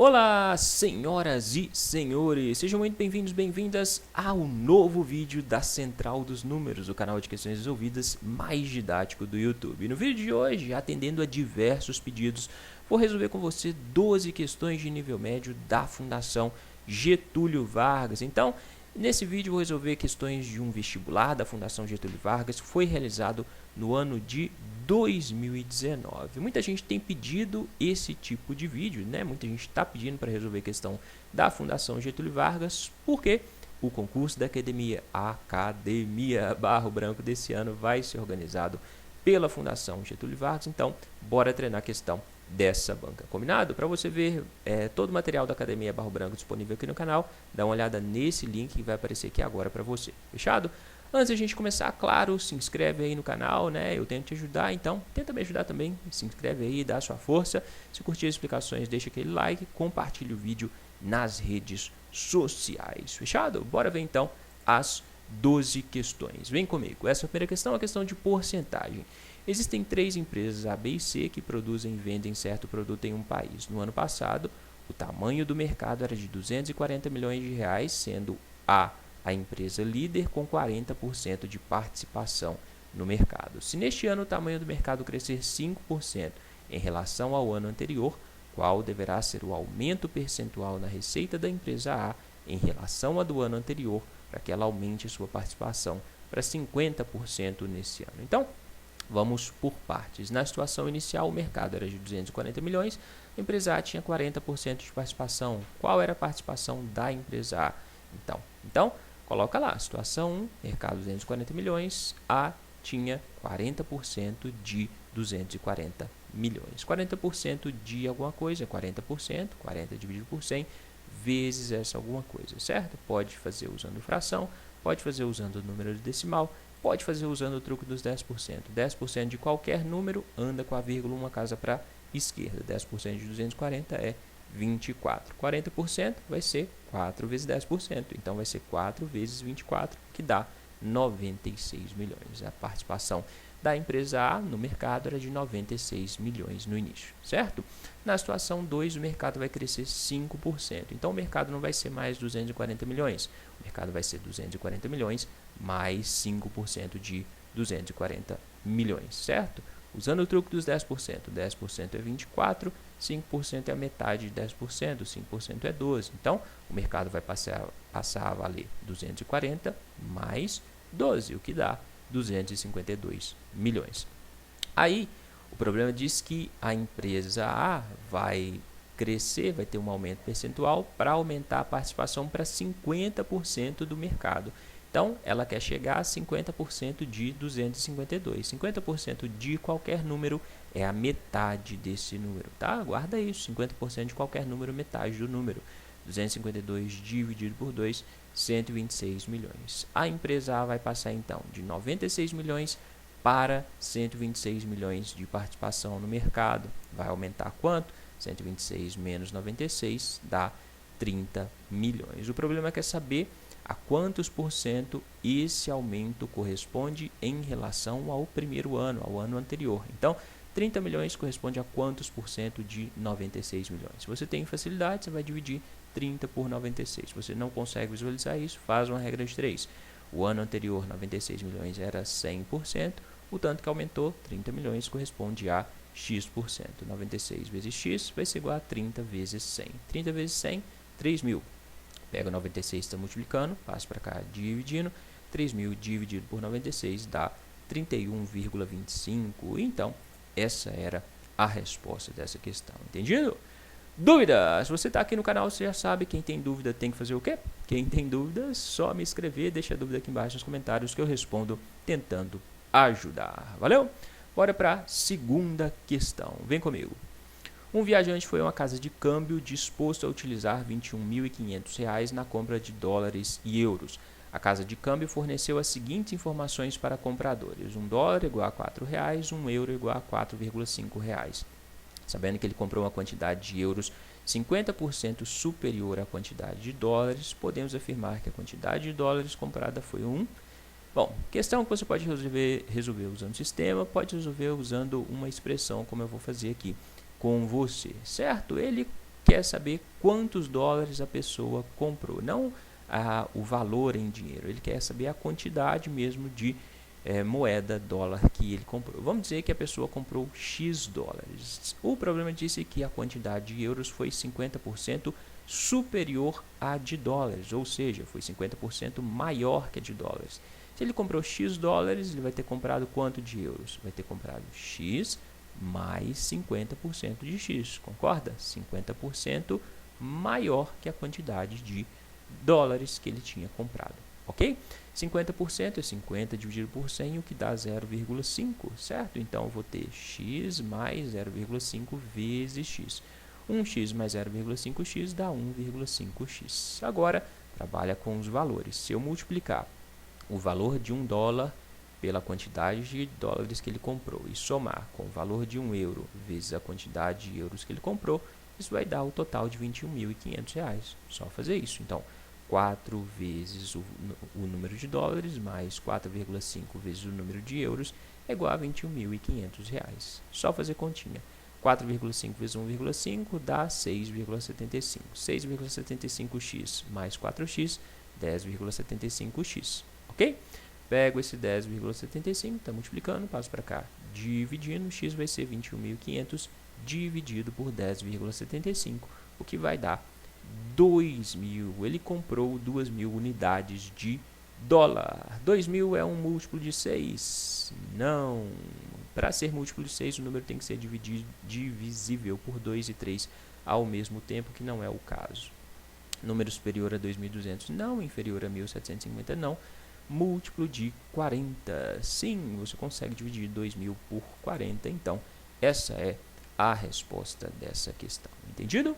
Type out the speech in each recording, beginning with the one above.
Olá, senhoras e senhores, sejam muito bem-vindos, bem-vindas ao novo vídeo da Central dos Números, o canal de questões resolvidas mais didático do YouTube. No vídeo de hoje, atendendo a diversos pedidos, vou resolver com você 12 questões de nível médio da Fundação Getúlio Vargas. Então, nesse vídeo vou resolver questões de um vestibular da Fundação Getúlio Vargas, que foi realizado no ano de 2019. Muita gente tem pedido esse tipo de vídeo, né? Muita gente está pedindo para resolver a questão da Fundação Getúlio Vargas, porque o concurso da Academia Barro Branco desse ano vai ser organizado pela Fundação Getúlio Vargas. Então, bora treinar a questão dessa banca. Combinado? Para você ver todo o material da Academia Barro Branco disponível aqui no canal, dá uma olhada nesse link que vai aparecer aqui agora para você. Fechado? Antes de a gente começar, claro, se inscreve aí no canal, né? Eu tento te ajudar, então tenta me ajudar também. Se inscreve aí, dá a sua força. Se curtir as explicações, deixa aquele like, compartilha o vídeo nas redes sociais. Fechado? Bora ver então as 12 questões. Vem comigo. Essa primeira questão é a questão de porcentagem. Existem 3 empresas A, B e C que produzem e vendem certo produto em um país. No ano passado, o tamanho do mercado era de 240 milhões de reais, sendo a empresa líder com 40% de participação no mercado. Se neste ano o tamanho do mercado crescer 5% em relação ao ano anterior, qual deverá ser o aumento percentual na receita da empresa A em relação à do ano anterior, para que ela aumente sua participação para 50% nesse ano? Então, vamos por partes. Na situação inicial, o mercado era de 240 milhões, a empresa A tinha 40% de participação. Qual era a participação da empresa A? Então, coloca lá, situação 1, mercado 240 milhões, A tinha 40% de 240 milhões. 40% de alguma coisa é 40%, 40 dividido por 100, vezes essa alguma coisa, certo? Pode fazer usando fração, pode fazer usando o número decimal, pode fazer usando o truque dos 10%. 10% de qualquer número anda com a vírgula uma casa para a esquerda. 10% de 240 é 24. 40% vai ser 4 vezes 10%. Então, vai ser 4 vezes 24, que dá 96 milhões. A participação da empresa A no mercado era de 96 milhões no início, certo? Na situação 2, o mercado vai crescer 5%. Então, o mercado não vai ser mais 240 milhões. O mercado vai ser 240 milhões mais 5% de 240 milhões, certo? Usando o truque dos 10%, 10% é 24, 5% é a metade de 10%, 5% é 12. Então, o mercado vai passar a valer 240 mais 12, o que dá 252 milhões. Aí, o problema diz que a empresa A vai crescer, vai ter um aumento percentual para aumentar a participação para 50% do mercado. Então, ela quer chegar a 50% de 252. 50% de qualquer número é a metade desse número, tá? Guarda isso, 50% de qualquer número, metade do número. 252 dividido por 2, 126 milhões. A empresa A vai passar, então, de 96 milhões para 126 milhões de participação no mercado. Vai aumentar quanto? 126 menos 96 dá 30 milhões. O problema é saber a quantos por cento esse aumento corresponde em relação ao primeiro ano, ao ano anterior. Então, 30 milhões corresponde a quantos por cento de 96 milhões? Se você tem facilidade, você vai dividir 30 por 96. Se você não consegue visualizar isso, faz uma regra de 3. O ano anterior, 96 milhões, era 100%. O tanto que aumentou, 30 milhões, corresponde a x%. 96 vezes x vai ser igual a 30 vezes 100. 30 vezes 100, 3 mil. Pega 96, está multiplicando, passa para cá dividindo, 3.000 dividido por 96 dá 31,25. Então, essa era a resposta dessa questão, entendido? Dúvida? Se você está aqui no canal, você já sabe, quem tem dúvida tem que fazer o quê? Quem tem dúvida, só me escrever, deixa a dúvida aqui embaixo nos comentários que eu respondo tentando ajudar. Valeu? Bora para a segunda questão, vem comigo. Um viajante foi a uma casa de câmbio disposto a utilizar R$ 21.500 na compra de dólares e euros. A casa de câmbio forneceu as seguintes informações para compradores: $1 igual a R$ 4,00, €1 igual a R$ 4,5. Sabendo que ele comprou uma quantidade de euros 50% superior à quantidade de dólares, podemos afirmar que a quantidade de dólares comprada foi 1. Bom, questão que você pode resolver usando o sistema, pode resolver usando uma expressão, como eu vou fazer aqui com você, certo? Ele quer saber quantos dólares a pessoa comprou, não o valor em dinheiro, ele quer saber a quantidade mesmo de moeda dólar que ele comprou. Vamos dizer que a pessoa comprou X dólares. O problema disso é que a quantidade de euros foi 50% superior à de dólares, ou seja, foi 50% maior que a de dólares. Se ele comprou X dólares, ele vai ter comprado quanto de euros? Vai ter comprado X mais 50% de X, concorda? 50% maior que a quantidade de dólares que ele tinha comprado, ok? 50% é 50 dividido por 100, o que dá 0,5, certo? Então, eu vou ter x mais 0,5 vezes x. 1x mais 0,5x dá 1,5x. Agora, trabalha com os valores. Se eu multiplicar o valor de $1 pela quantidade de dólares que ele comprou e somar com o valor de €1 vezes a quantidade de euros que ele comprou, isso vai dar o total de R$ 21.500. Só fazer isso. Então, 4 vezes o número de dólares mais 4,5 vezes o número de euros é igual a R$ 21.500. Só fazer continha. 4,5 vezes 1,5 dá 6,75. 6,75x mais 4x, 10,75x. Ok? Pego esse 10,75, está multiplicando, passo para cá, dividindo, x vai ser 21.500 dividido por 10,75, o que vai dar 2.000. Ele comprou 2.000 unidades de dólar. 2.000 é um múltiplo de 6? Não. Para ser múltiplo de 6, o número tem que ser divisível por 2 e 3 ao mesmo tempo, que não é o caso. Número superior a 2.200, não. Inferior a 1.750, não. Múltiplo de 40. Sim, você consegue dividir 2.000 por 40. Então, essa é a resposta dessa questão. Entendido?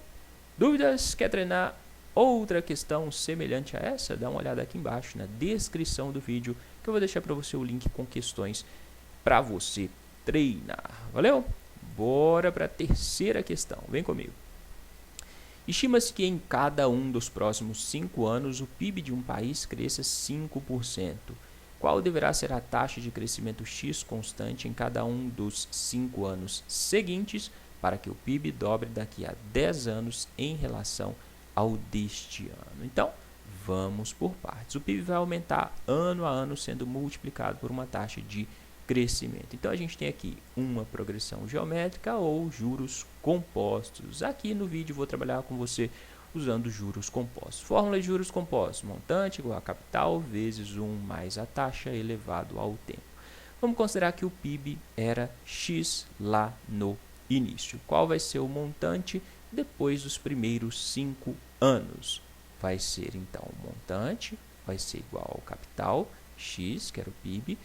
Dúvidas? Quer treinar outra questão semelhante a essa? Dá uma olhada aqui embaixo na descrição do vídeo, que eu vou deixar para você o link com questões para você treinar. Valeu? Bora para a terceira questão. Vem comigo. Estima-se que em cada um dos próximos 5 anos o PIB de um país cresça 5%. Qual deverá ser a taxa de crescimento X constante em cada um dos 5 anos seguintes para que o PIB dobre daqui a 10 anos em relação ao deste ano? Então, vamos por partes. O PIB vai aumentar ano a ano, sendo multiplicado por uma taxa de crescimento. Então, a gente tem aqui uma progressão geométrica ou juros compostos. Aqui no vídeo vou trabalhar com você usando juros compostos. Fórmula de juros compostos: montante igual a capital vezes 1 mais a taxa elevado ao tempo. Vamos considerar que o PIB era X lá no início. Qual vai ser o montante depois dos primeiros 5 anos? Vai ser, então, o montante vai ser igual ao capital, X, que era o PIB,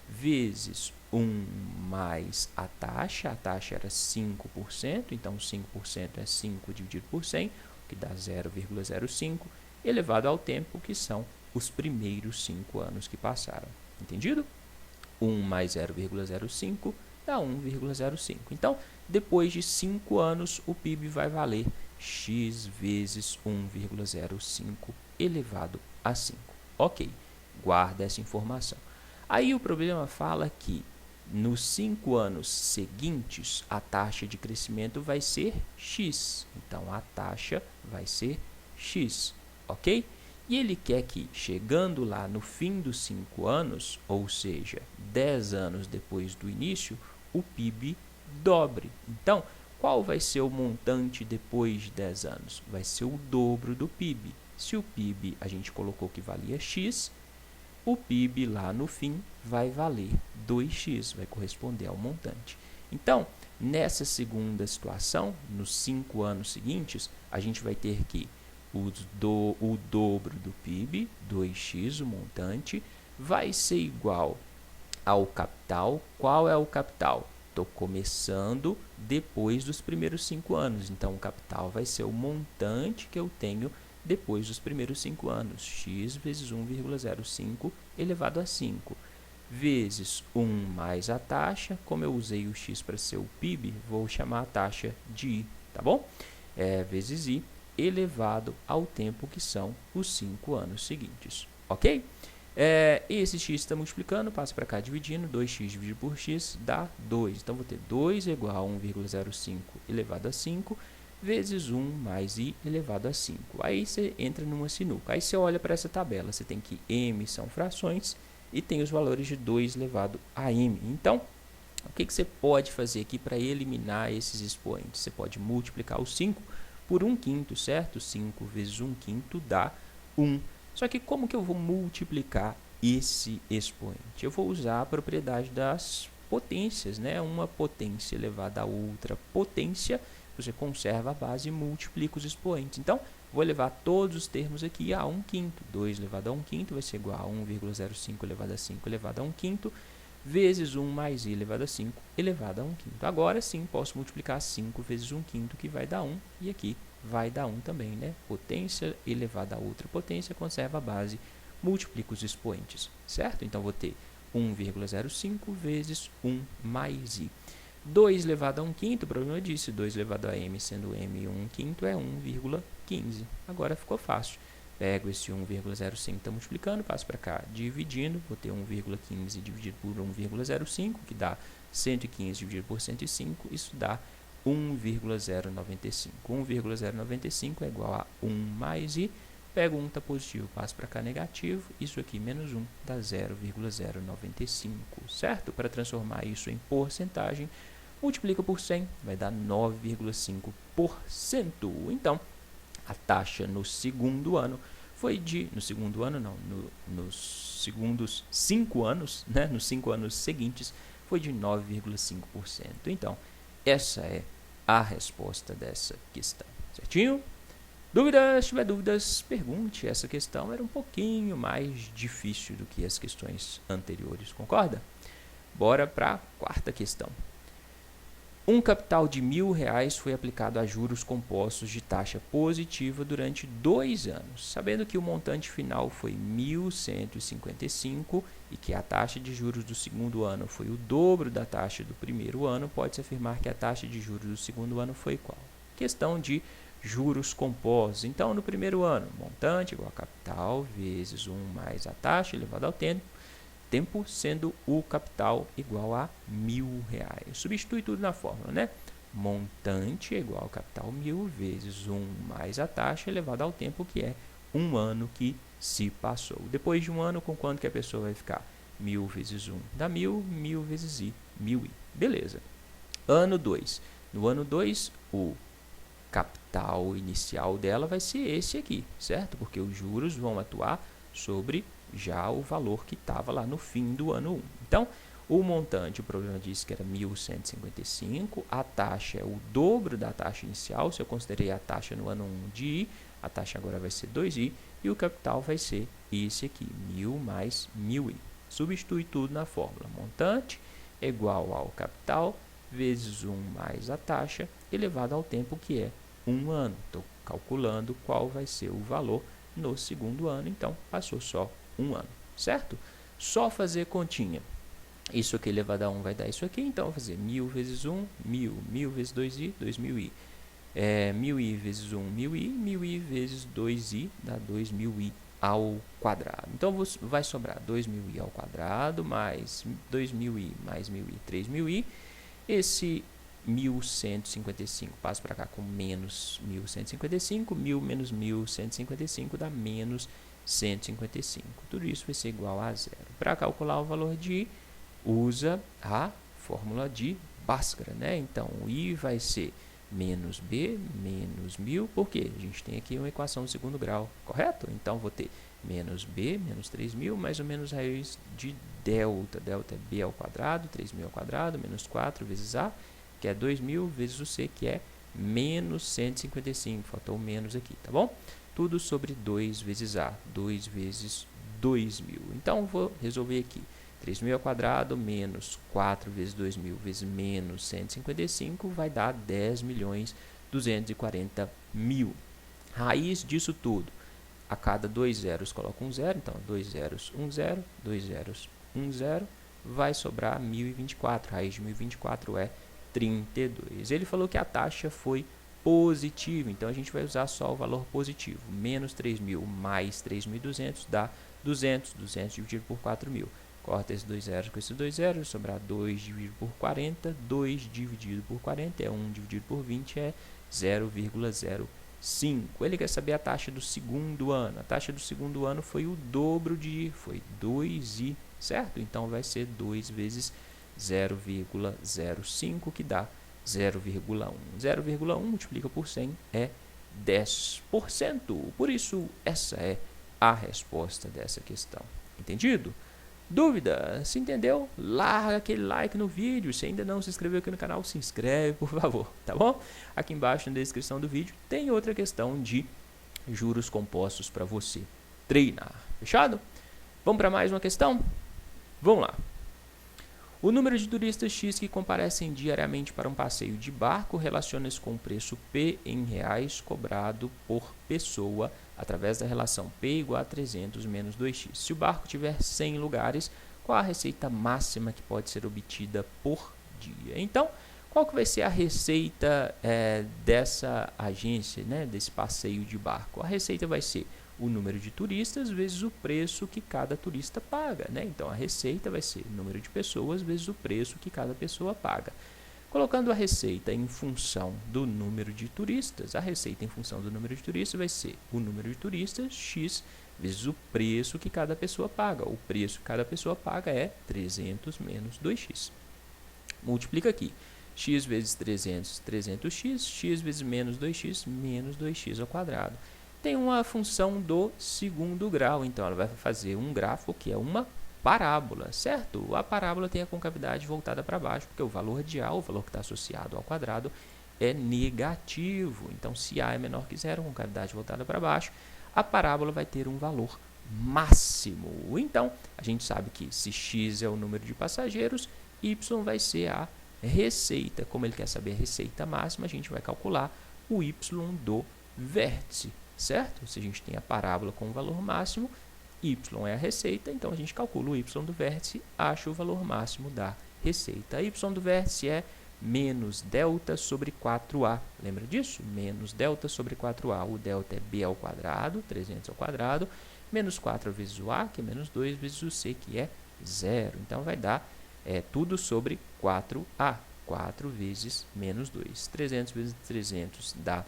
vezes 1 mais a taxa era 5%, então 5% é 5 dividido por 100, que dá 0,05, elevado ao tempo, que são os primeiros 5 anos que passaram. Entendido? 1 mais 0,05 dá 1,05. Então, depois de 5 anos, o PIB vai valer x vezes 1,05 elevado a 5. Ok, guarda essa informação. Aí o problema fala que nos 5 anos seguintes, a taxa de crescimento vai ser x. Então, a taxa vai ser x, ok? E ele quer que, chegando lá no fim dos 5 anos, ou seja, 10 anos depois do início, o PIB dobre. Então, qual vai ser o montante depois de 10 anos? Vai ser o dobro do PIB. Se o PIB a gente colocou que valia x, o PIB lá no fim vai valer 2x, vai corresponder ao montante. Então, nessa segunda situação, nos 5 anos seguintes, a gente vai ter que o dobro do PIB, 2x, o montante, vai ser igual ao capital. Qual é o capital? Estou começando depois dos primeiros 5 anos, então o capital vai ser o montante que eu tenho depois dos primeiros 5 anos, x vezes 1,05 elevado a 5, vezes 1 mais a taxa. Como eu usei o x para ser o PIB, vou chamar a taxa de i, tá bom? Vezes i elevado ao tempo, que são os 5 anos seguintes, ok? Esse x está multiplicando, passa para cá dividindo, 2x dividido por x dá 2. Então, vou ter 2 igual a 1,05 elevado a 5, vezes 1 mais i elevado a 5. Aí você entra numa sinuca. Aí você olha para essa tabela, você tem que m são frações e tem os valores de 2 elevado a m. Então, o que você pode fazer aqui para eliminar esses expoentes? Você pode multiplicar o 5 por 1/5, certo? 5 vezes 1/5 dá 1. Só que como que eu vou multiplicar esse expoente? Eu vou usar a propriedade das potências, né? Uma potência elevada a outra potência, você conserva a base e multiplica os expoentes. Então, vou levar todos os termos aqui a 1/5. 2 elevado a 1/5 vai ser igual a 1,05 elevado a 5 elevado a 1/5, vezes 1 mais i elevado a 5 elevado a 1/5. Agora sim, posso multiplicar 5 vezes 1/5, que vai dar 1, e aqui vai dar 1 também, né? Potência elevada a outra potência, conserva a base, multiplica os expoentes, certo? Então, vou ter 1,05 vezes 1 mais i. 2 elevado a 1/5, o problema disse, 2 elevado a m, sendo m 1/5, é 1,15. Agora ficou fácil. Pego esse 1,05, está multiplicando, passo para cá, dividindo, vou ter 1,15 dividido por 1,05, que dá 115 dividido por 105, isso dá 1,095. 1,095 é igual a 1 mais i, pego 1, está positivo, passo para cá negativo, isso aqui menos 1 dá 0,095, certo? Para transformar isso em porcentagem, multiplica por 100, vai dar 9,5%. Então, a taxa no segundo ano foi de... No segundo ano, não, nos segundos 5 anos, né? Nos 5 anos seguintes, foi de 9,5%. Então, essa é a resposta dessa questão, certinho? Dúvidas? Se tiver dúvidas, pergunte. Essa questão era um pouquinho mais difícil do que as questões anteriores, concorda? Bora para a quarta questão. Um capital de R$1.000 foi aplicado a juros compostos de taxa positiva durante 2 anos. Sabendo que o montante final foi 1.155 e que a taxa de juros do segundo ano foi o dobro da taxa do primeiro ano, pode-se afirmar que a taxa de juros do segundo ano foi qual? Questão de juros compostos. Então, no primeiro ano, montante igual a capital vezes 1 mais a taxa elevado ao tempo, sendo o capital igual a R$1.000. Substitui tudo na fórmula, né? Montante é igual ao capital 1.000 vezes 1 mais a taxa elevado ao tempo, que é 1 ano que se passou. Depois de 1 ano, com quanto que a pessoa vai ficar? 1.000 vezes 1 dá 1.000, 1.000 vezes i, 1.000i. Beleza. Ano 2. No ano 2, o capital inicial dela vai ser esse aqui, certo? Porque os juros vão atuar sobre já o valor que estava lá no fim do ano 1. Então, o montante, o problema disse que era 1.155, a taxa é o dobro da taxa inicial, se eu considerei a taxa no ano 1 de i, a taxa agora vai ser 2i, e o capital vai ser esse aqui, 1.000 mais 1.000i. Substitui tudo na fórmula, montante é igual ao capital vezes 1 mais a taxa, elevado ao tempo que é 1 ano. Estou calculando qual vai ser o valor no segundo ano, então passou só 1 ano, certo? Só fazer continha. Isso aqui elevado a 1 vai dar isso aqui, então vou fazer 1.000 vezes 1, 1.000, 1.000 vezes 2i, 2.000i. 1.000i vezes 1, 1.000i, 1.000i vezes 2i dá 2.000i ao quadrado. Então, vai sobrar 2.000i ao quadrado, mais 2.000i, mais 1.000i, 3.000i. Esse 1.155 passa para cá com menos 1.155, 1.000 menos 1.155 dá menos 155. Tudo isso vai ser igual a 0. Para calcular o valor de i, usa a fórmula de Bhaskara, né? Então, o i vai ser menos b menos 1.000, porque a gente tem aqui uma equação de segundo grau, correto? Então, vou ter menos b menos 3.000 mais ou menos raiz de delta. Delta é b ao quadrado, 3.000 ao quadrado, menos 4 vezes a, que é 2.000, vezes o c, que é menos 155. Faltou menos aqui, tá bom? Tudo sobre 2 vezes a, 2 vezes 2.000. Então, vou resolver aqui. 3.000 ao quadrado menos 4 vezes 2.000 vezes menos 155 vai dar 10.240.000. Raiz disso tudo. A cada 2 zeros coloca um zero, então 2 zeros, 1 zero, 2 zeros, 1 zero, vai sobrar 1.024. Raiz de 1.024 é 32. Ele falou que a taxa foi positiva, então a gente vai usar só o valor positivo. Menos 3.000 mais 3.200 dá 200. 200 dividido por 4.000. Corta esses 2 zeros com esses 2 zeros, vai sobrar 2 dividido por 40. 2 dividido por 40 é 1 dividido por 20, é 0,05. Ele quer saber a taxa do segundo ano. A taxa do segundo ano foi o dobro foi 2i, certo? Então vai ser 2 vezes 0,05, que dá 0,1. 0,1 multiplica por 100 é 10%. Por isso, essa é a resposta dessa questão. Entendido? Dúvida? Se entendeu? Larga aquele like no vídeo. Se ainda não se inscreveu aqui no canal, se inscreve, por favor, tá bom? Aqui embaixo na descrição do vídeo tem outra questão de juros compostos para você treinar. Fechado? Vamos para mais uma questão? Vamos lá. O número de turistas X que comparecem diariamente para um passeio de barco relaciona-se com o preço P em reais cobrado por pessoa através da relação P igual a 300 menos 2x. Se o barco tiver 100 lugares, qual a receita máxima que pode ser obtida por dia? Então, qual que vai ser a receita dessa agência, né, desse passeio de barco? A receita vai ser o número de turistas vezes o preço que cada turista paga, né? Então, a receita vai ser o número de pessoas vezes o preço que cada pessoa paga. Colocando a receita em função do número de turistas, a receita em função do número de turistas vai ser o número de turistas, x, vezes o preço que cada pessoa paga. O preço que cada pessoa paga é 300 menos 2x. Multiplica aqui. X vezes 300, 300x, x vezes menos 2x, menos 2x ao quadrado. Tem uma função do segundo grau, então ela vai fazer um grafo que é uma parábola, certo? A parábola tem a concavidade voltada para baixo, porque o valor de A, o valor que está associado ao quadrado, é negativo. Então, se A é menor que zero, concavidade voltada para baixo, a parábola vai ter um valor máximo. Então, a gente sabe que se x é o número de passageiros, y vai ser a receita. Como ele quer saber a receita máxima, a gente vai calcular o y do vértice, certo? Se a gente tem a parábola com o valor máximo, y é a receita, então a gente calcula o y do vértice, acha o valor máximo da receita. Y do vértice é menos delta sobre 4a. Lembra disso? Menos delta sobre 4a. O delta é b ao quadrado, 300 ao quadrado, menos 4 vezes o a, que é menos 2, vezes o c, que é 0. Então, vai dar tudo sobre 4a. 4 vezes menos 2. 300 vezes 300 dá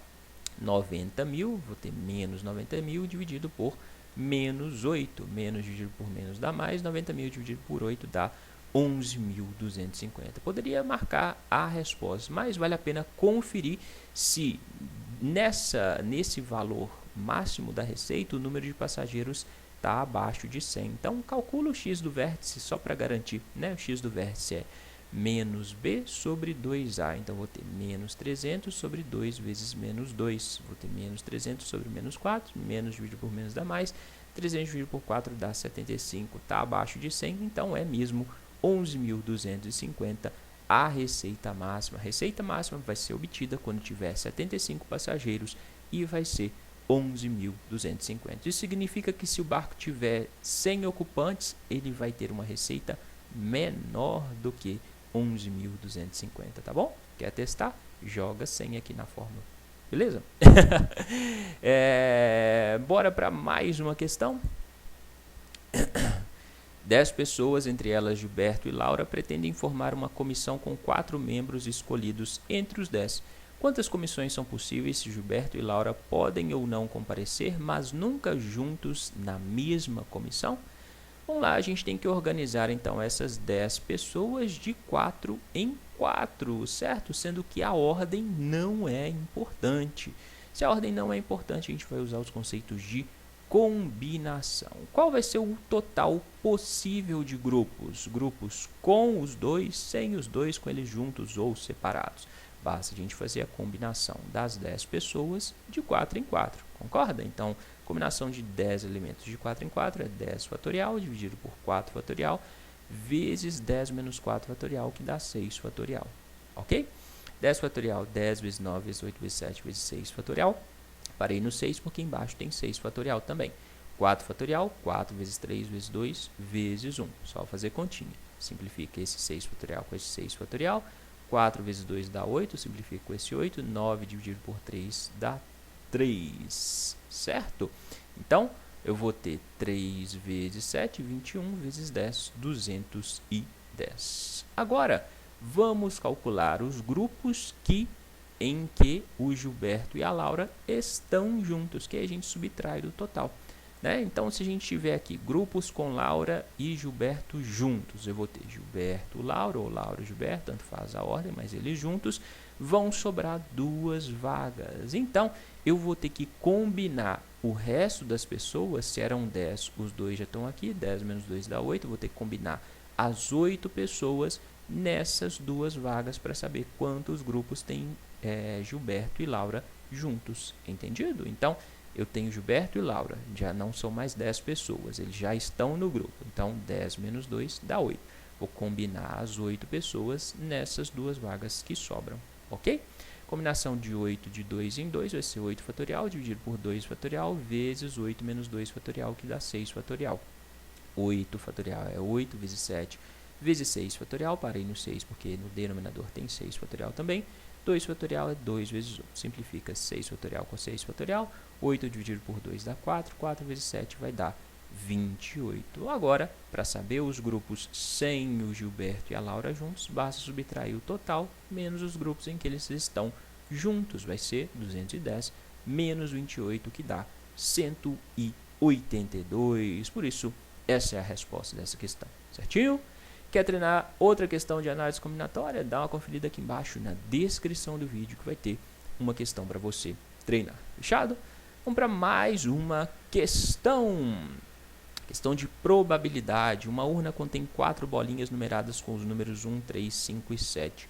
90 mil. Vou ter menos 90 mil dividido por menos 8. Menos dividido por menos dá mais. 90 mil dividido por 8 dá 11.250. Poderia marcar a resposta, mas vale a pena conferir se nesse valor máximo da receita o número de passageiros está abaixo de 100. Então, calcula o x do vértice só para garantir, né? O x do vértice é menos b sobre 2a. Então, vou ter menos 300 sobre 2 vezes menos 2. Vou ter menos 300 sobre menos 4. Menos dividido por menos dá mais. 300 dividido por 4 dá 75. Está abaixo de 100, então é mesmo 11.250 a receita máxima. A receita máxima vai ser obtida quando tiver 75 passageiros e vai ser 11.250. Isso significa que se o barco tiver 100 ocupantes, ele vai ter uma receita menor do que 11.250, tá bom? Quer testar? Joga 100 aqui na fórmula. Beleza? Bora para mais uma questão. 10 pessoas, entre elas Gilberto e Laura, pretendem formar uma comissão com 4 membros escolhidos entre os 10. Quantas comissões são possíveis se Gilberto e Laura podem ou não comparecer, mas nunca juntos na mesma comissão? Vamos lá, a gente tem que organizar então essas 10 pessoas de 4 em 4, certo? Sendo que a ordem não é importante. Se a ordem não é importante, a gente vai usar os conceitos de combinação. Qual vai ser o total possível de grupos? Grupos com os dois, sem os dois, com eles juntos ou separados. Basta a gente fazer a combinação das 10 pessoas de 4 em 4, concorda? Então, combinação de 10 elementos de 4 em 4 é 10 fatorial, dividido por 4 fatorial, vezes 10 menos 4 fatorial, que dá 6 fatorial, ok? 10 fatorial, 10 vezes 9, vezes 8, vezes 7, vezes 6 fatorial. Parei no 6 porque embaixo tem 6 fatorial também. 4 fatorial, 4 vezes 3 vezes 2 vezes 1. Só fazer continha. Simplifica esse 6 fatorial com esse 6 fatorial. 4 vezes 2 dá 8, simplifica com esse 8. 9 dividido por 3 dá 3, certo? Então, eu vou ter 3 vezes 7, 21, vezes 10, 210. Agora, vamos calcular os grupos que em que o Gilberto e a Laura estão juntos, que a gente subtrai do total. Né? Então, se a gente tiver aqui grupos com Laura e Gilberto juntos, eu vou ter Gilberto, Laura, ou Laura e Gilberto, tanto faz a ordem, mas eles juntos, vão sobrar 2 vagas. Então, eu vou ter que combinar o resto das pessoas. Se eram 10, os 2 já estão aqui, 10 menos 2 dá 8, eu vou ter que combinar as 8 pessoas nessas 2 vagas para saber quantos grupos tem Gilberto e Laura juntos, entendido? Então, eu tenho Gilberto e Laura, já não são mais 10 pessoas, eles já estão no grupo. Então, 10 menos 2 dá 8. Vou combinar as 8 pessoas nessas 2 vagas que sobram, ok? Combinação de 8 de 2 em 2 vai ser 8 fatorial, dividido por 2 fatorial, vezes 8 menos 2 fatorial, que dá 6 fatorial. 8 fatorial é 8 vezes 7 vezes 6 fatorial, parei no 6 porque no denominador tem 6 fatorial também. 2 fatorial é 2 vezes 1, simplifica 6 fatorial com 6 fatorial, 8 dividido por 2 dá 4, 4 vezes 7 vai dar 28. Agora, para saber os grupos sem o Gilberto e a Laura juntos, basta subtrair o total menos os grupos em que eles estão juntos, vai ser 210 menos 28, que dá 182. Por isso, essa é a resposta dessa questão, certinho? Quer treinar outra questão de análise combinatória? Dá uma conferida aqui embaixo na descrição do vídeo que vai ter uma questão para você treinar. Fechado? Vamos para mais uma questão. Questão de probabilidade. Uma urna contém 4 bolinhas numeradas com os números 1, 3, 5 e 7.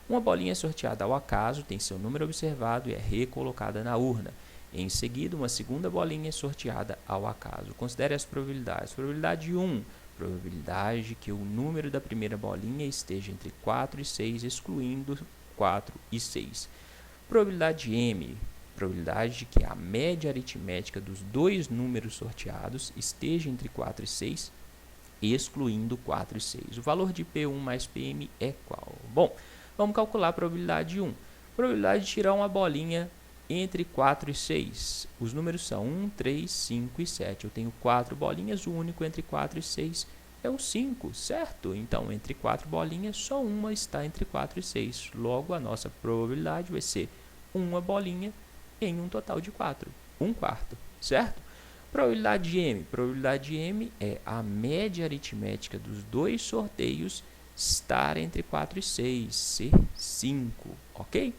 Uma bolinha é sorteada ao acaso, tem seu número observado e é recolocada na urna. Em seguida, uma segunda bolinha é sorteada ao acaso. Considere as probabilidades. Probabilidade 1. Probabilidade que o número da primeira bolinha esteja entre 4 e 6, excluindo 4 e 6. Probabilidade M. Probabilidade de que a média aritmética dos 2 números sorteados esteja entre 4 e 6, excluindo 4 e 6. O valor de P1 mais PM é qual? Bom, vamos calcular a probabilidade 1. Probabilidade de tirar uma bolinha entre 4 e 6. Os números são 1, 3, 5 e 7. Eu tenho 4 bolinhas, o único entre 4 e 6 é o 5, certo? Então, entre 4 bolinhas, só uma está entre 4 e 6. Logo, a nossa probabilidade vai ser uma bolinha em um total de 4, 1/4, certo? Probabilidade M. Probabilidade M é a média aritmética dos 2 sorteios estar entre 4 e 6, ser 5, ok?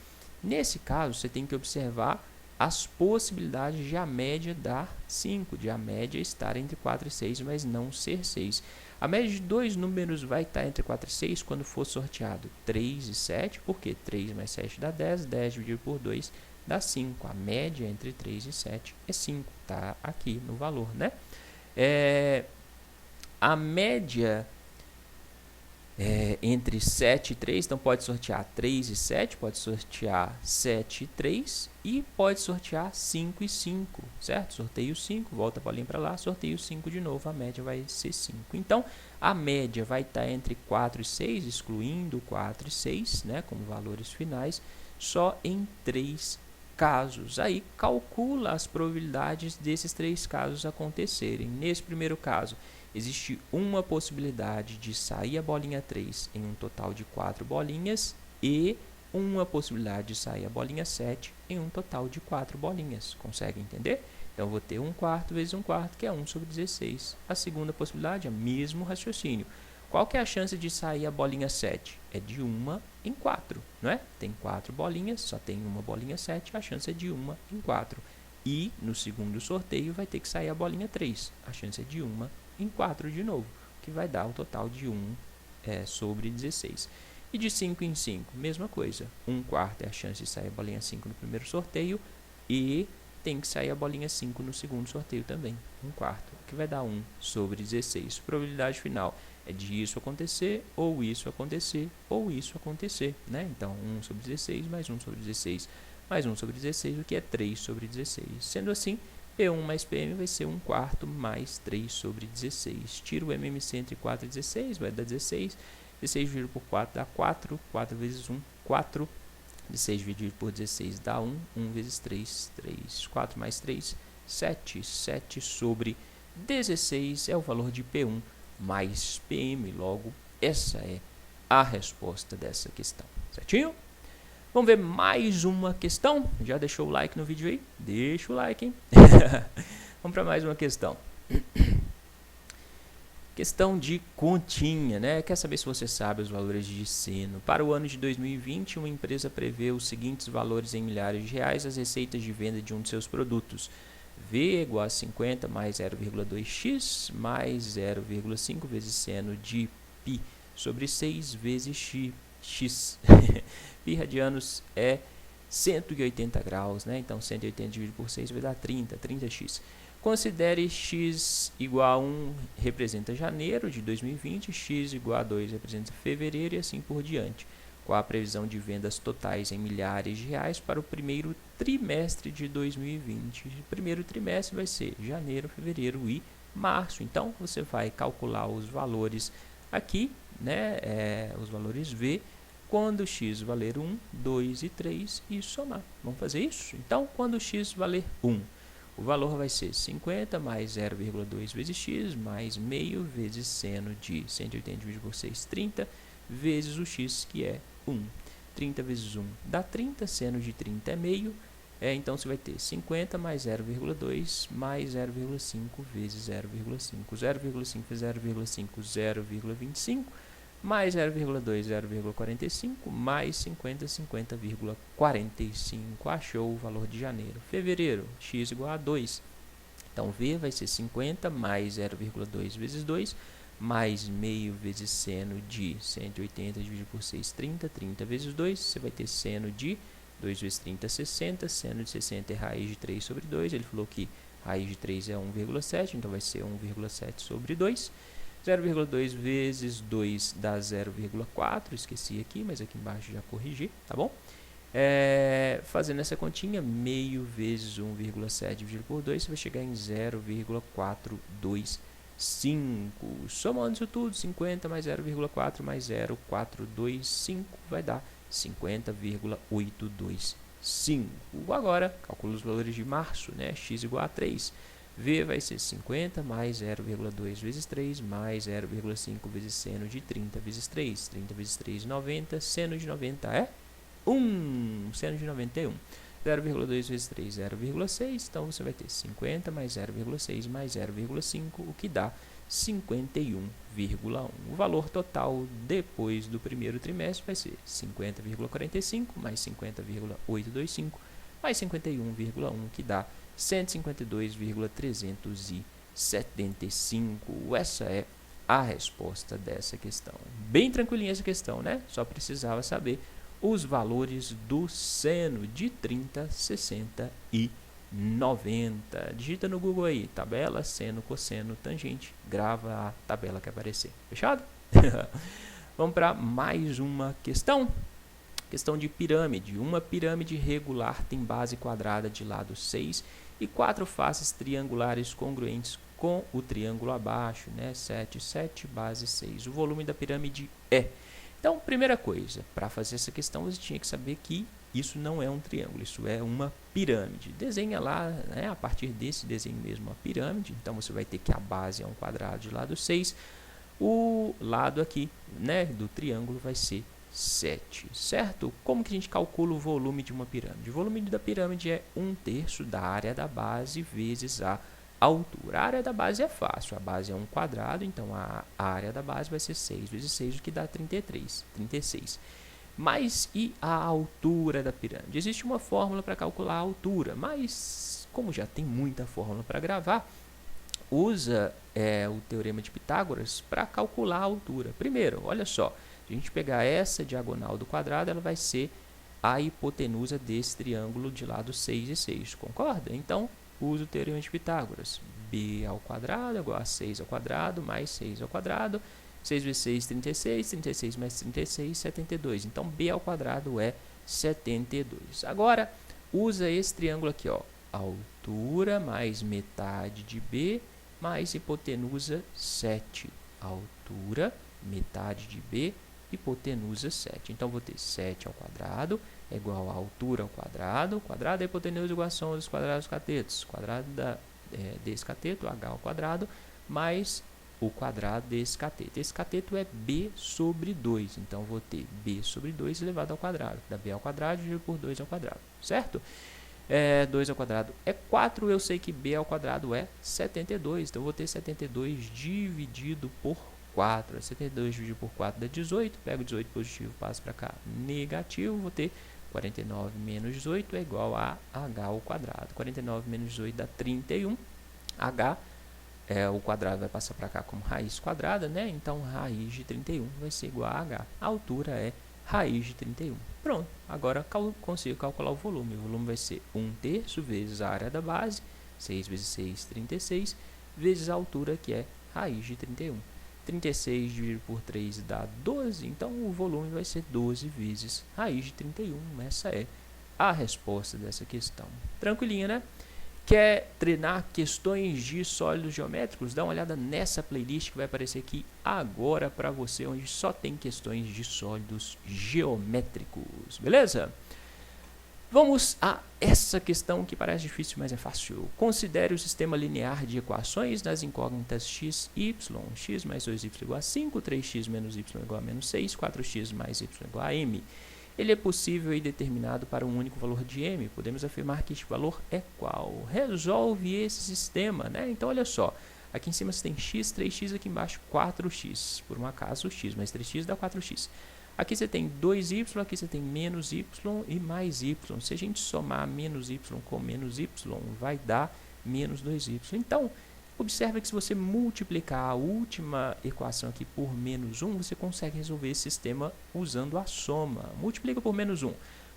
Nesse caso, você tem que observar as possibilidades de a média dar 5, de a média estar entre 4 e 6, mas não ser 6. A média de 2 números vai estar entre 4 e 6 quando for sorteado 3 e 7, porque 3 mais 7 dá 10, 10 dividido por 2 dá 5. A média entre 3 e 7 é 5, está aqui no valor, né? A média entre 7 e 3, então pode sortear 3 e 7, pode sortear 7 e 3 e pode sortear 5 e 5, certo? Sorteio 5, volta a bolinha para lá, sorteio 5 de novo, a média vai ser 5. Então, a média vai estar entre 4 e 6, excluindo 4 e 6, né, como valores finais, só em 3 casos. Aí, calcula as probabilidades desses 3 casos acontecerem. Nesse primeiro caso, existe uma possibilidade de sair a bolinha 3 em um total de 4 bolinhas e uma possibilidade de sair a bolinha 7 em um total de 4 bolinhas. Consegue entender? Então, eu vou ter 1/4 vezes 1/4, que é 1/16. A segunda possibilidade é o mesmo raciocínio. Qual que é a chance de sair a bolinha 7? É de 1 em 4, não é? Tem 4 bolinhas, só tem uma bolinha 7, a chance é de 1 em 4. E no segundo sorteio vai ter que sair a bolinha 3, a chance é de 1 em 4 de novo, que vai dar o total de 1 sobre 16. E de 5 em 5, mesma coisa. 1/4 é a chance de sair a bolinha 5 no primeiro sorteio e tem que sair a bolinha 5 no segundo sorteio também. 1/4, que vai dar 1 sobre 16. Probabilidade final é de isso acontecer, ou isso acontecer, ou isso acontecer, né? Então, 1 sobre 16 mais 1 sobre 16 mais 1 sobre 16, o que é 3 sobre 16. Sendo assim, P1 mais PM vai ser 1/4 mais 3 sobre 16. Tira o MMC entre 4 e 16, vai dar 16. 16 dividido por 4 dá 4. 4 vezes 1, 4. 16 dividido por 16 dá 1. 1 vezes 3, 3. 4 mais 3, 7. 7 sobre 16 é o valor de P1 mais PM. Logo, essa é a resposta dessa questão. Certinho? Vamos ver mais uma questão? Já deixou o like no vídeo aí? Deixa o like, hein? Vamos para mais uma questão. Questão de continha, né? Quer saber se você sabe os valores de seno? Para o ano de 2020, uma empresa prevê os seguintes valores em milhares de reais as receitas de venda de um de seus produtos. V igual a 50 mais 0,2x mais 0,5 vezes seno de π sobre 6 vezes x. Π radianos é 180 graus, né? Então 180 dividido por 6 vai dar 30x. Considere x igual a 1 representa janeiro de 2020, x igual a 2 representa fevereiro e assim por diante. Qual a previsão de vendas totais em milhares de reais para o primeiro trimestre de 2020? O primeiro trimestre vai ser janeiro, fevereiro e março. Então, você vai calcular os valores aqui, né? Os valores V, quando x valer 1, 2 e 3 e somar. Vamos fazer isso? Então, quando x valer 1, o valor vai ser 50 mais 0,2 vezes x mais meio vezes seno de 180 dividido por 6, 30, vezes o x, que é 1. 30 vezes 1 dá 30, seno de 30 é meio, então você vai ter 50 mais 0,2 mais 0,5 vezes 0,5. 0,5 vezes 0,5, 0,25, mais 0,2, 0,45, mais 50, 50,45. Achou o valor de janeiro. Fevereiro, x igual a 2. Então, V vai ser 50 mais 0,2 vezes 2, mais meio vezes seno de 180 dividido por 6, 30. 30 vezes 2, você vai ter seno de 2 vezes 30, 60. Seno de 60 é raiz de 3 sobre 2. Ele falou que raiz de 3 é 1,7, então vai ser 1,7 sobre 2. 0,2 vezes 2 dá 0,4, esqueci aqui, mas aqui embaixo já corrigi, tá bom? Fazendo essa continha, meio vezes 1,7 dividido por 2, você vai chegar em 0,425. Somando isso tudo, 50 mais 0,4 mais 0,425 vai dar 50,825. Agora, calcula os valores de março, né? X igual a 3. V vai ser 50 mais 0,2 vezes 3 mais 0,5 vezes seno de 30 vezes 3. 30 vezes 3, 90. Seno de 90 é 1. Seno de 91. 0,2 vezes 3, 0,6. Então, você vai ter 50 mais 0,6 mais 0,5, o que dá 51,1. O valor total depois do primeiro trimestre vai ser 50,45 mais 50,825 mais 51,1, que dá 152,375. Essa é a resposta dessa questão. Bem tranquilinha essa questão, né? Só precisava saber os valores do seno de 30, 60 e 90. Digita no Google aí, tabela, seno, cosseno, tangente. Grava a tabela que aparecer. Fechado? Vamos para mais uma questão. Questão de pirâmide. Uma pirâmide regular tem base quadrada de lado 6 e 4 faces triangulares congruentes com o triângulo abaixo, né? 7, 7, base 6. O volume da pirâmide é. Então, primeira coisa, para fazer essa questão, você tinha que saber que isso não é um triângulo, isso é uma pirâmide. Desenha lá, né, a partir desse desenho mesmo, a pirâmide. Então, você vai ter que a base é um quadrado de lado 6. O lado aqui, né, do triângulo vai ser 7, certo? Como que a gente calcula o volume de uma pirâmide? O volume da pirâmide é 1/3 da área da base vezes a altura. A área da base é fácil, a base é um quadrado, então a área da base vai ser 6 vezes 6, o que dá 36. Mas e a altura da pirâmide? Existe uma fórmula para calcular a altura, mas como já tem muita fórmula para gravar, usa o teorema de Pitágoras para calcular a altura. Primeiro, olha só, se a gente pegar essa diagonal do quadrado, ela vai ser a hipotenusa desse triângulo de lado 6 e 6, concorda? Então, usa o teorema de Pitágoras. B ao quadrado igual a 6 ao quadrado mais 6 ao quadrado. 6 vezes 6, 36. 36 mais 36, 72. Então, B ao quadrado é 72. Agora, usa esse triângulo aqui, ó. Altura mais metade de B mais hipotenusa 7. Altura, metade de B, hipotenusa 7. Então, vou ter 7 ao quadrado é igual a altura ao quadrado. Quadrado da hipotenusa igual a soma dos quadrados dos catetos. Quadrado desse cateto, h ao quadrado, mais o quadrado desse cateto. Esse cateto é b sobre 2, então vou ter b sobre 2 elevado ao quadrado. Da b ao quadrado dividido por 2 ao quadrado, certo? 2 ao quadrado é 4, eu sei que b ao quadrado é 72, então eu vou ter 72 dividido por 4. 72 dividido por 4 dá 18, pego 18 positivo, passo para cá, negativo, vou ter 49 menos 18 é igual a h ao quadrado. 49 menos 18 dá 31, h, o quadrado vai passar para cá como raiz quadrada, né? Então, raiz de 31 vai ser igual a h. A altura é raiz de 31. Pronto, agora consigo calcular o volume. O volume vai ser 1/3 vezes a área da base, 6 vezes 6, 36, vezes a altura, que é raiz de 31. 36 dividido por 3 dá 12, então o volume vai ser 12 vezes raiz de 31. Essa é a resposta dessa questão. Tranquilinha, né? Quer treinar questões de sólidos geométricos? Dá uma olhada nessa playlist que vai aparecer aqui agora para você, onde só tem questões de sólidos geométricos, beleza? Vamos a essa questão que parece difícil, mas é fácil. Considere o sistema linear de equações das incógnitas x, y, x mais 2y igual a 5, 3x menos y igual a menos 6, 4x mais y igual a m. Ele é possível e determinado para um único valor de m. Podemos afirmar que este valor é qual? Resolve esse sistema, né? Então, olha só. Aqui em cima você tem x, 3x, aqui embaixo 4x. Por um acaso, x mais 3x dá 4x. Aqui você tem 2y, aqui você tem menos y e mais y. Se a gente somar menos y com menos y, vai dar menos 2y. Então, observa que se você multiplicar a última equação aqui por menos 1, você consegue resolver esse sistema usando a soma. Multiplica por menos 1.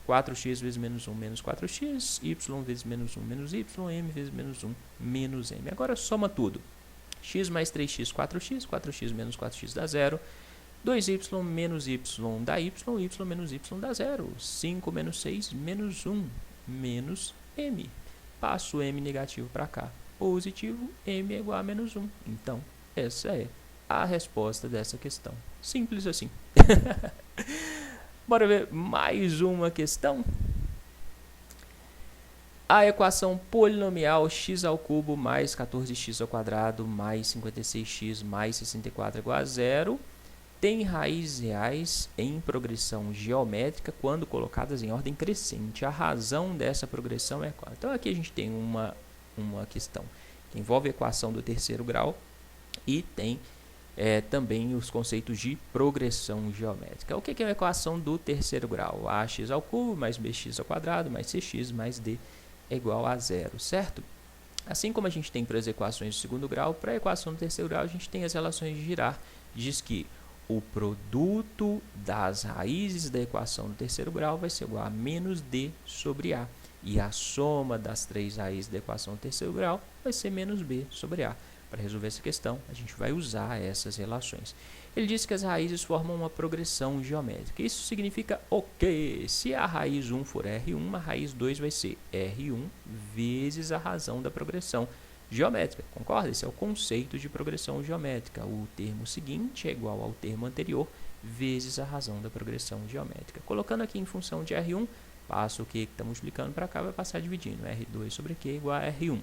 4x vezes menos 1, menos 4x, y vezes menos 1, menos y, m vezes menos 1, menos m. Agora soma tudo. X mais 3x, 4x, 4x menos 4x dá 0. 2y menos y dá y, y menos y dá 0. 5 menos 6, menos 1, menos m. Passo o m negativo para cá. Positivo, m é igual a menos 1. Então, essa é a resposta dessa questão. Simples assim. Bora ver mais uma questão. A equação polinomial x ao cubo mais 14x ao quadrado mais 56x mais 64 igual a 0 tem raízes reais em progressão geométrica quando colocadas em ordem crescente. A razão dessa progressão é qual? Então, aqui a gente tem uma questão que envolve a equação do terceiro grau e tem também os conceitos de progressão geométrica. O que é a equação do terceiro grau? Ax ao cubo mais bx ao quadrado mais cx mais d é igual a 0, certo? Assim como a gente tem para as equações do segundo grau, para a equação do terceiro grau a gente tem as relações de Girard. Diz que o produto das raízes da equação do terceiro grau vai ser igual a menos d sobre a. E a soma das três raízes da equação do terceiro grau vai ser menos b sobre a. Para resolver essa questão, a gente vai usar essas relações. Ele diz que as raízes formam uma progressão geométrica. Isso significa o quê? Se a raiz 1 for R1, a raiz 2 vai ser R1 vezes a razão da progressão geométrica. Concorda? Esse é o conceito de progressão geométrica. O termo seguinte é igual ao termo anterior vezes a razão da progressão geométrica. Colocando aqui em função de R1, passo o que está multiplicando para cá, vai passar dividindo. R2 sobre Q igual a R1.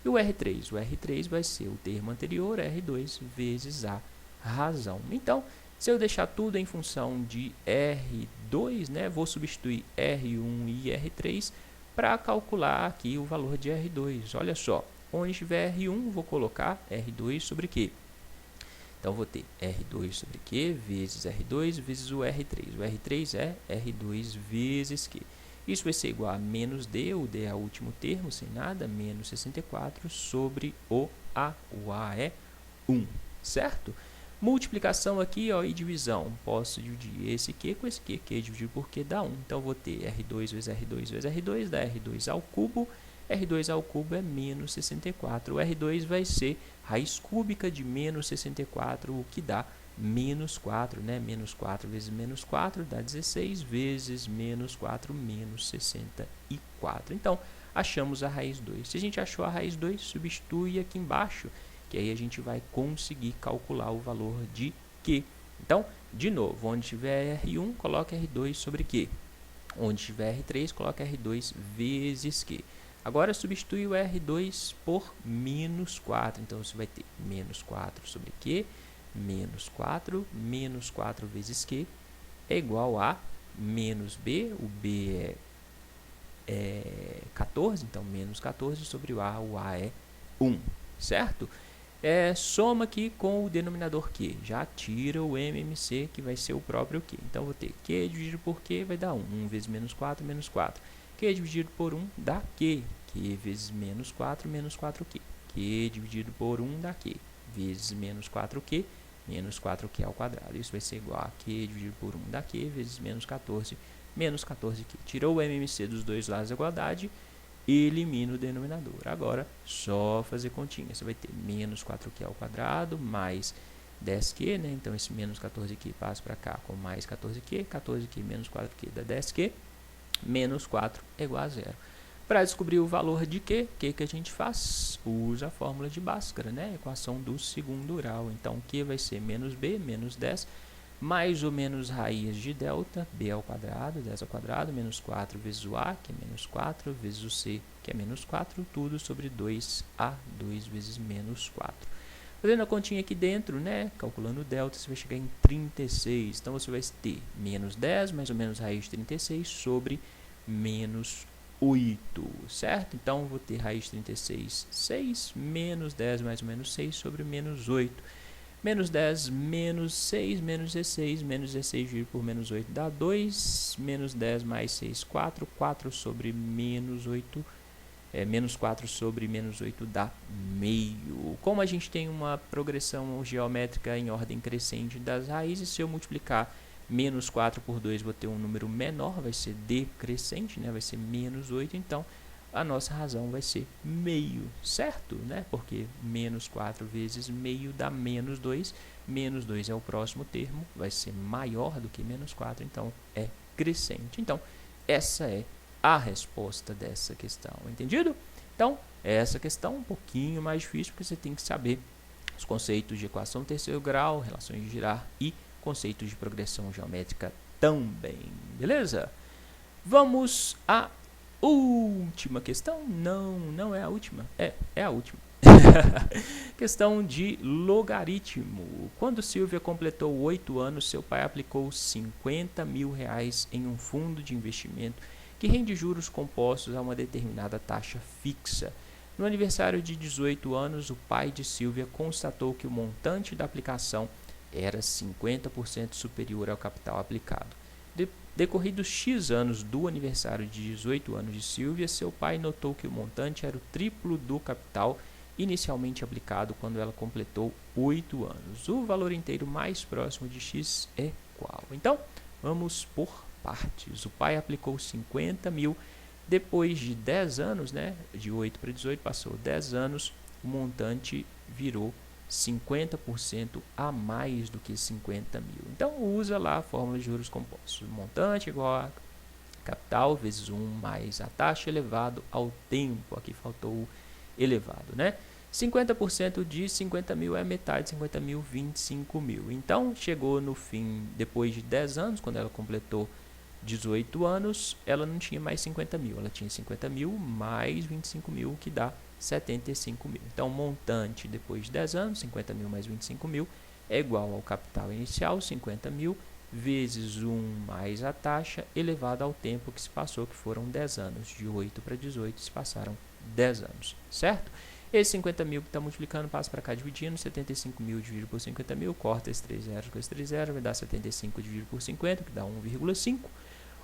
E o R3? O R3 vai ser o termo anterior, R2, vezes a razão. Então, se eu deixar tudo em função de R2, né, vou substituir R1 e R3 para calcular aqui o valor de R2. Olha só, onde tiver R1, vou colocar R2 sobre Q. Então, vou ter R2 sobre Q vezes R2 vezes o R3. O R3 é R2 vezes Q. Isso vai ser igual a menos D, o D é o último termo, sem nada, menos 64 sobre o A. O A é 1, certo? Multiplicação aqui, ó, e divisão. Posso dividir esse Q com esse Q. Q dividido por Q dá 1. Então, vou ter R2 vezes R2 vezes R2, dá R2 ao cubo. R2 ao cubo é menos 64. O R2 vai ser raiz cúbica de menos 64, o que dá menos 4, né? Menos 4 vezes menos 4 dá 16, vezes menos 4, menos 64. Então, achamos a raiz 2. Se a gente achou a raiz 2, substitui aqui embaixo, que aí a gente vai conseguir calcular o valor de Q. Então, de novo, onde tiver R1, coloca R2 sobre Q. Onde tiver R3, coloca R2 vezes Q. Agora substitui o R2 por menos 4. Então, você vai ter menos 4 sobre Q, menos 4 vezes Q é igual a menos B. O B é 14, então menos 14 sobre o A é 1, certo? Soma aqui com o denominador Q, já tira o MMC, que vai ser o próprio Q. Então, vou ter Q dividido por Q vai dar 1. 1 vezes menos 4, menos 4. Q dividido por 1 dá Q. Q vezes menos 4, menos 4Q. Q dividido por 1 dá Q. Vezes menos 4Q, menos 4Q ao quadrado. Isso vai ser igual a Q dividido por 1 dá Q, vezes menos 14, menos 14Q. Tirou o MMC dos dois lados da igualdade, elimina o denominador. Agora, só fazer continha. Você vai ter menos 4Q ao quadrado, mais 10Q, né? Então, esse menos 14Q passa para cá com mais 14Q. 14Q menos 4Q dá 10Q. Menos 4 é igual a 0. Para descobrir o valor de Q, o que a gente faz? Usa a fórmula de Bhaskara, né? Equação do segundo grau. Então, Q vai ser menos B, menos 10, mais ou menos raiz de delta, B ao quadrado, 10 ao quadrado, menos 4 vezes o A, que é menos 4, vezes o C, que é menos 4, tudo sobre 2A, 2 vezes menos 4. Fazendo a continha aqui dentro, né, calculando o delta, você vai chegar em 36. Então, você vai ter menos 10, mais ou menos raiz de 36, sobre menos 8, certo? Então, vou ter raiz de 36, 6, menos 10, mais ou menos 6, sobre menos 8. Menos 10, menos 6, menos 16, menos 16 dividido por menos 8 dá 2, menos 10 mais 6, 4, 4 sobre menos 8, menos 4 sobre menos 8 dá meio. Como a gente tem uma progressão geométrica em ordem crescente das raízes, se eu multiplicar menos 4 por 2, vou ter um número menor, vai ser decrescente, né? Vai ser menos 8, então a nossa razão vai ser meio, certo? Né? Porque menos 4 vezes meio dá menos 2. Menos 2 é o próximo termo, vai ser maior do que menos 4, então é crescente. Então, essa é a resposta dessa questão, entendido? Então, essa questão é um pouquinho mais difícil, porque você tem que saber os conceitos de equação terceiro grau, relações de Girard e conceitos de progressão geométrica também, beleza? Vamos à última questão? Não é a última. É a última. Questão de logaritmo. Quando Silvia completou 8 anos, seu pai aplicou 50 mil reais em um fundo de investimento que rende juros compostos a uma determinada taxa fixa. No aniversário de 18 anos, o pai de Silvia constatou que o montante da aplicação era 50% superior ao capital aplicado. Decorridos X anos do aniversário de 18 anos de Silvia, seu pai notou que o montante era o triplo do capital inicialmente aplicado quando ela completou 8 anos. O valor inteiro mais próximo de X é qual? Então, vamos por partes. O pai aplicou 50 mil, depois de 10 anos, né, de 8 para 18, passou 10 anos, o montante virou 50% a mais do que 50 mil. Então, usa lá a fórmula de juros compostos. O montante igual a capital vezes 1 mais a taxa elevado ao tempo. Aqui faltou o elevado, né? 50% de 50 mil é metade de 50 mil, 25 mil. Então, chegou no fim, depois de 10 anos, quando ela completou 18 anos, ela não tinha mais 50 mil. Ela tinha 50 mil mais 25 mil, que dá 75 mil. Então, montante depois de 10 anos, 50 mil mais 25 mil, é igual ao capital inicial, 50 mil, vezes 1 mais a taxa, elevado ao tempo que se passou, que foram 10 anos. De 8 para 18 se passaram 10 anos, certo? Esse 50 mil que está multiplicando passa para cá dividindo, 75 mil dividido por 50 mil, corta esse 3 zeros com esse 3 zeros, vai dar 75 dividido por 50, que dá 1,5.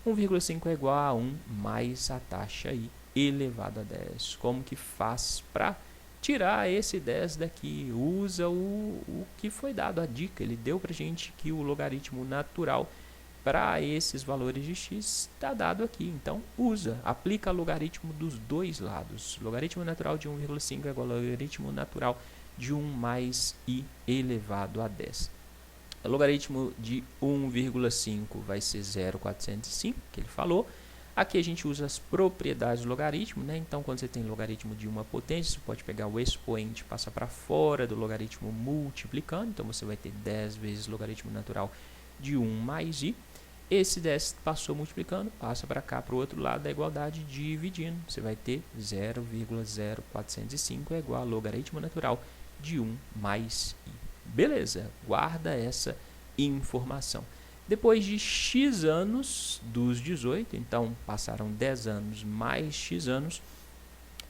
1,5 é igual a 1 mais a taxa aí, elevado a 10. Como que faz para tirar esse 10 daqui? Usa o que foi dado, a dica. Ele deu para a gente que o logaritmo natural para esses valores de x está dado aqui. Então, aplica logaritmo dos dois lados. Logaritmo natural de 1,5 é igual ao logaritmo natural de 1 mais i elevado a 10. O logaritmo de 1,5 vai ser 0,405, que ele falou. Aqui a gente usa as propriedades do logaritmo, né? Então, quando você tem logaritmo de uma potência, você pode pegar o expoente e passar para fora do logaritmo multiplicando. Então, você vai ter 10 vezes logaritmo natural de 1 mais i. esse 10 passou multiplicando, passa para cá, para o outro lado da igualdade, dividindo. Você vai ter 0,0405 é igual a logaritmo natural de 1 mais i. Beleza, guarda essa informação. Depois de x anos dos 18, então passaram 10 anos mais x anos,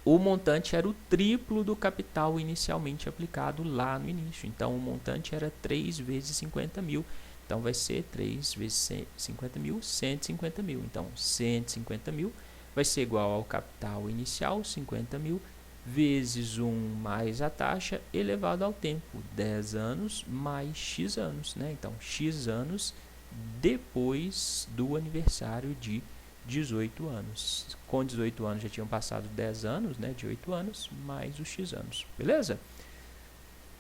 o montante era o triplo do capital inicialmente aplicado lá no início. Então, o montante era 3 vezes 50 mil. Então, vai ser 3 vezes 50 mil, 150 mil. Então, 150 mil vai ser igual ao capital inicial, 50 mil, vezes 1 mais a taxa, elevado ao tempo, 10 anos mais x anos, né? Então, x anos depois do aniversário de 18 anos. Com 18 anos já tinham passado 10 anos, né? De 8 anos, mais os x anos, beleza?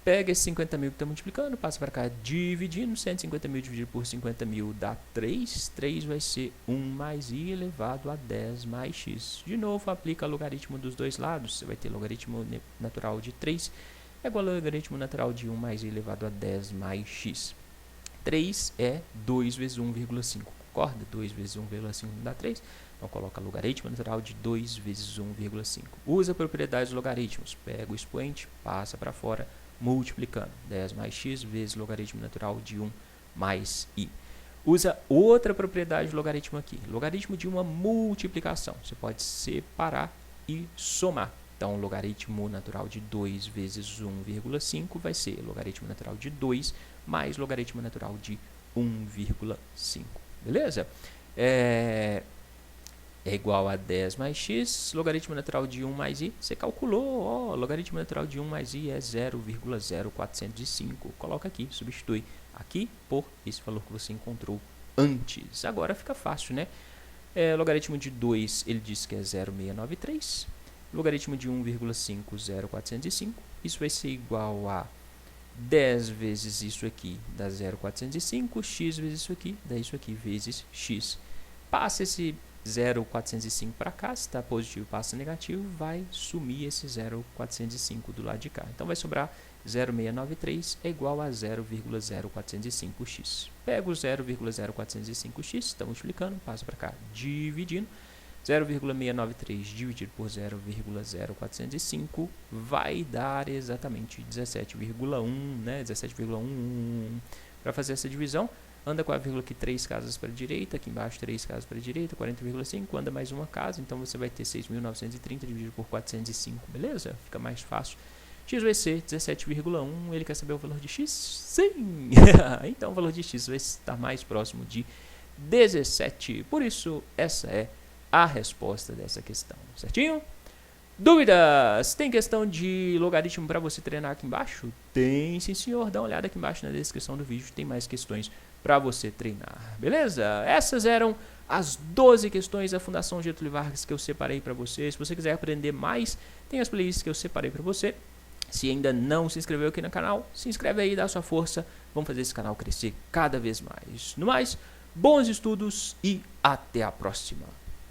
Pega esse 50 mil que está multiplicando, passa para cá dividindo, 150 mil dividido por 50 mil dá 3, 3 vai ser 1 mais i elevado a 10 mais x. De novo, aplica logaritmo dos dois lados, você vai ter logaritmo natural de 3 é igual ao logaritmo natural de 1 mais i elevado a 10 mais x. 3 é 2 vezes 1,5, concorda? 2 vezes 1,5 dá 3, então coloca logaritmo natural de 2 vezes 1,5. Usa a propriedade dos logaritmos, pega o expoente, passa para fora, multiplicando, 10 mais x vezes logaritmo natural de 1 mais i. Usa outra propriedade do logaritmo aqui, logaritmo de uma multiplicação. Você pode separar e somar. Então, logaritmo natural de 2 vezes 1,5 vai ser logaritmo natural de 2 mais logaritmo natural de 1,5. Beleza? É igual a 10 mais x, logaritmo natural de 1 mais i, você calculou, ó, logaritmo natural de 1 mais i é 0,0405, coloca aqui, substitui aqui por esse valor que você encontrou antes. Agora fica fácil, né? Logaritmo de 2, ele diz que é 0,693, logaritmo de 1,5, 0,405, isso vai ser igual a 10 vezes isso aqui, dá 0,405, x vezes isso aqui, dá isso aqui, vezes x. Passa esse 0,405 para cá, se está positivo passa negativo, vai sumir esse 0,405 do lado de cá. Então, vai sobrar 0,693 é igual a 0,0405x. Pega o 0,0405x, está multiplicando, passa para cá, dividindo. 0,693 dividido por 0,0405 vai dar exatamente 17,1, né? 17,1. Para fazer essa divisão, anda com a vírgula aqui 3 casas para a direita, aqui embaixo 3 casas para a direita, 40,5, anda mais uma casa, então você vai ter 6.930 dividido por 405, beleza? Fica mais fácil. X vai ser 17,1, ele quer saber o valor de x? Sim! Então o valor de x vai estar mais próximo de 17, por isso essa é a resposta dessa questão, certinho? Dúvidas? Tem questão de logaritmo para você treinar aqui embaixo? Tem, sim senhor, dá uma olhada aqui embaixo na descrição do vídeo, tem mais questões para você treinar, beleza? Essas eram as 12 questões da Fundação Getúlio Vargas que eu separei para você. Se você quiser aprender mais, tem as playlists que eu separei para você. Se ainda não se inscreveu aqui no canal, se inscreve aí, dá sua força, vamos fazer esse canal crescer cada vez mais. No mais, bons estudos e até a próxima!